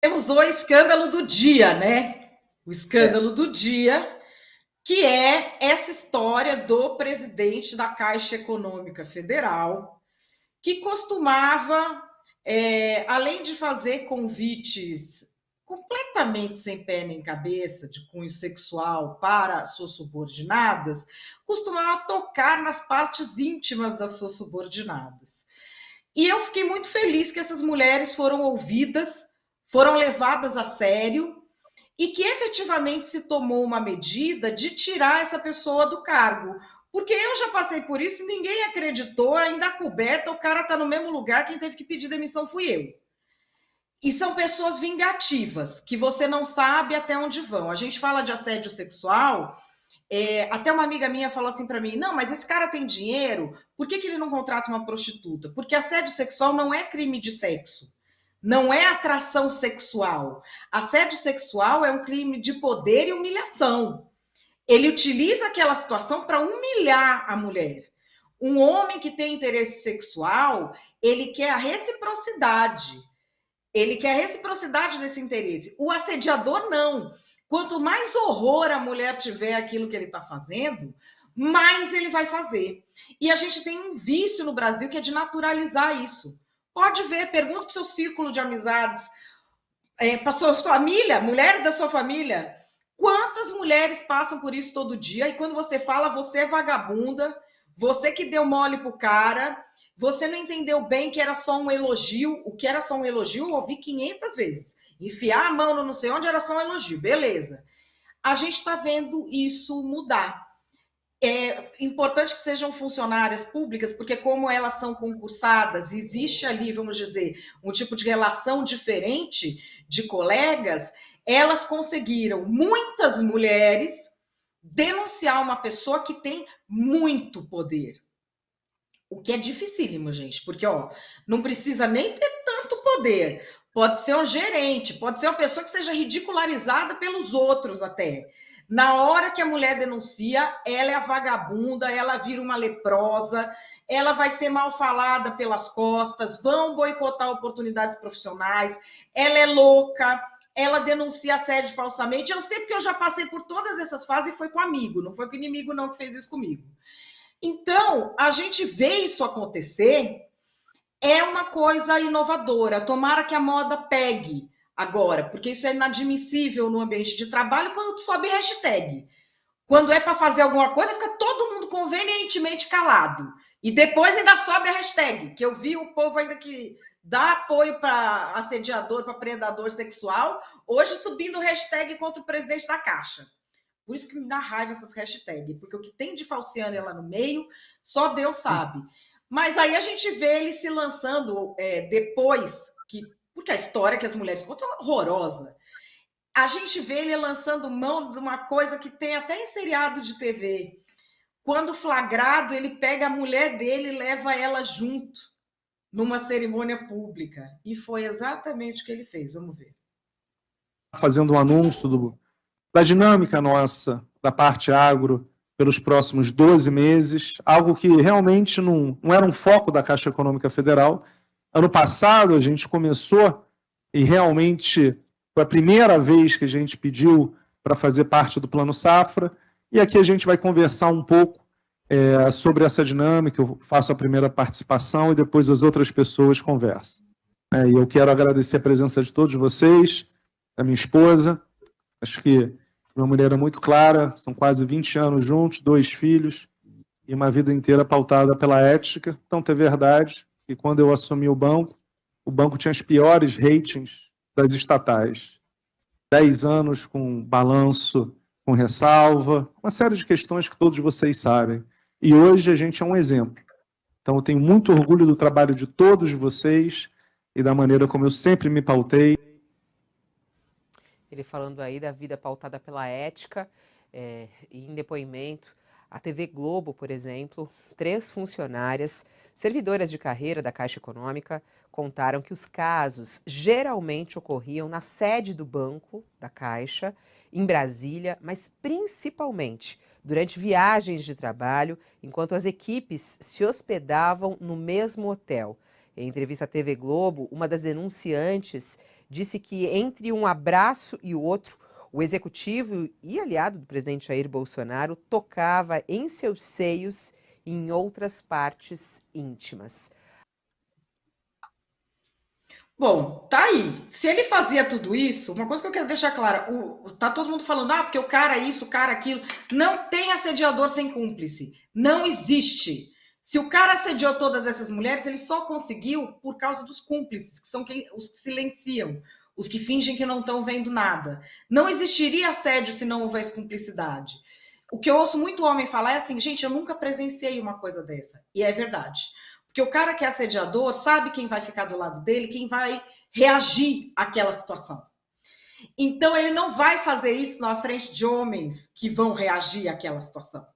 Temos o escândalo do dia, né? O escândalo do dia, que é essa história do presidente da Caixa Econômica Federal, que costumava, além de fazer convites completamente sem pé nem cabeça, de cunho sexual para suas subordinadas, costumava tocar nas partes íntimas das suas subordinadas. E eu fiquei muito feliz que essas mulheres foram ouvidas, foram levadas a sério e que efetivamente se tomou uma medida de tirar essa pessoa do cargo. Porque eu já passei por isso e ninguém acreditou, ainda coberta, o cara está no mesmo lugar, quem teve que pedir demissão fui eu. E são pessoas vingativas, que você não sabe até onde vão. A gente fala de assédio sexual, até uma amiga minha falou assim para mim, não, mas esse cara tem dinheiro, por que ele não contrata uma prostituta? Porque assédio sexual não é crime de sexo. Não é atração sexual. Assédio sexual é um crime de poder e humilhação. Ele utiliza aquela situação para humilhar a mulher. Um homem que tem interesse sexual, ele quer a reciprocidade. Ele quer a reciprocidade desse interesse. O assediador, não. Quanto mais horror a mulher tiver aquilo que ele está fazendo, mais ele vai fazer. E a gente tem um vício no Brasil que é de naturalizar isso. Pode ver, pergunta para o seu círculo de amizades, para sua família, mulheres da sua família. Quantas mulheres passam por isso todo dia? E quando você fala, você é vagabunda, você que deu mole pro cara, você não entendeu bem que era só um elogio. O que era só um elogio, eu ouvi 500 vezes. Enfiar a mão no não sei onde era só um elogio. Beleza. A gente está vendo isso mudar. É importante que sejam funcionárias públicas, porque como elas são concursadas, existe ali, vamos dizer, um tipo de relação diferente de colegas, elas conseguiram, muitas mulheres, denunciar uma pessoa que tem muito poder. O que é dificílimo, gente, porque não precisa nem ter tanto poder. Pode ser um gerente, pode ser uma pessoa que seja ridicularizada pelos outros até. Na hora que a mulher denuncia, ela é a vagabunda, ela vira uma leprosa, ela vai ser mal falada pelas costas, vão boicotar oportunidades profissionais, ela é louca, ela denuncia assédio falsamente. Eu sei porque eu já passei por todas essas fases e foi com amigo, não foi com inimigo não que fez isso comigo. Então, a gente vê isso acontecer, é uma coisa inovadora. Tomara que a moda pegue agora, porque isso é inadmissível no ambiente de trabalho quando tu sobe hashtag. Quando é para fazer alguma coisa, fica todo mundo convenientemente calado. E depois ainda sobe a hashtag, que eu vi o povo ainda que dá apoio para assediador, para predador sexual, hoje subindo hashtag contra o presidente da Caixa. Por isso que me dá raiva essas hashtags, porque o que tem de falciane lá no meio, só Deus sabe. Mas aí a gente vê ele se lançando depois, porque a história que as mulheres contam é horrorosa. A gente vê ele lançando mão de uma coisa que tem até em seriado de TV. Quando flagrado, ele pega a mulher dele e leva ela junto numa cerimônia pública. E foi exatamente o que ele fez. Vamos ver. Fazendo um anúncio da dinâmica nossa, da parte agro, pelos próximos 12 meses, algo que realmente não era um foco da Caixa Econômica Federal. Ano passado, a gente começou e realmente foi a primeira vez que a gente pediu para fazer parte do Plano Safra, e aqui a gente vai conversar um pouco sobre essa dinâmica. Eu faço a primeira participação e depois as outras pessoas conversam. E eu quero agradecer a presença de todos vocês, da minha esposa, acho que uma mulher é muito clara, são quase 20 anos juntos, 2 filhos, e uma vida inteira pautada pela ética. Tanto é verdade que quando eu assumi o banco tinha os piores ratings das estatais. 10 anos com balanço, com ressalva, uma série de questões que todos vocês sabem. E hoje a gente é um exemplo. Então eu tenho muito orgulho do trabalho de todos vocês e da maneira como eu sempre me pautei. Ele falando aí da vida pautada pela ética e em depoimento. A TV Globo, por exemplo, 3 funcionárias, servidoras de carreira da Caixa Econômica, contaram que os casos geralmente ocorriam na sede do banco, da Caixa, em Brasília, mas principalmente durante viagens de trabalho, enquanto as equipes se hospedavam no mesmo hotel. Em entrevista à TV Globo, uma das denunciantes disse que entre um abraço e o outro, o executivo e aliado do presidente Jair Bolsonaro tocava em seus seios e em outras partes íntimas. Bom, tá aí. Se ele fazia tudo isso, uma coisa que eu quero deixar clara, tá todo mundo falando, porque o cara isso, o cara aquilo. Não tem assediador sem cúmplice. Não existe. Se o cara assediou todas essas mulheres, ele só conseguiu por causa dos cúmplices, que são os que silenciam, os que fingem que não estão vendo nada. Não existiria assédio se não houvesse cumplicidade. O que eu ouço muito homem falar é assim, gente, eu nunca presenciei uma coisa dessa. E é verdade. Porque o cara que é assediador sabe quem vai ficar do lado dele, quem vai reagir àquela situação. Então, ele não vai fazer isso na frente de homens que vão reagir àquela situação.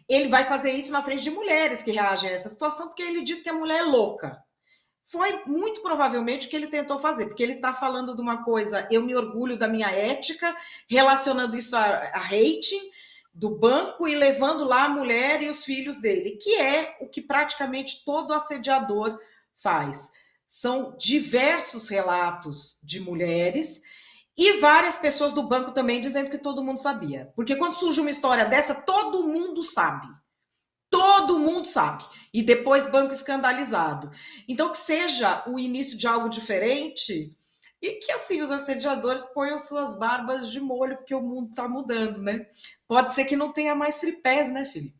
Ele vai fazer isso na frente de mulheres que reagem a essa situação, porque ele diz que a mulher é louca. Foi muito provavelmente o que ele tentou fazer, porque ele está falando de uma coisa, eu me orgulho da minha ética, relacionando isso a rating do banco e levando lá a mulher e os filhos dele, que é o que praticamente todo assediador faz. São diversos relatos de mulheres e várias pessoas do banco também dizendo que todo mundo sabia. Porque quando surge uma história dessa, todo mundo sabe. Todo mundo sabe. E depois banco escandalizado. Então, que seja o início de algo diferente e que, assim, os assediadores ponham suas barbas de molho, porque o mundo está mudando, né? Pode ser que não tenha mais free pass, né, Felipe?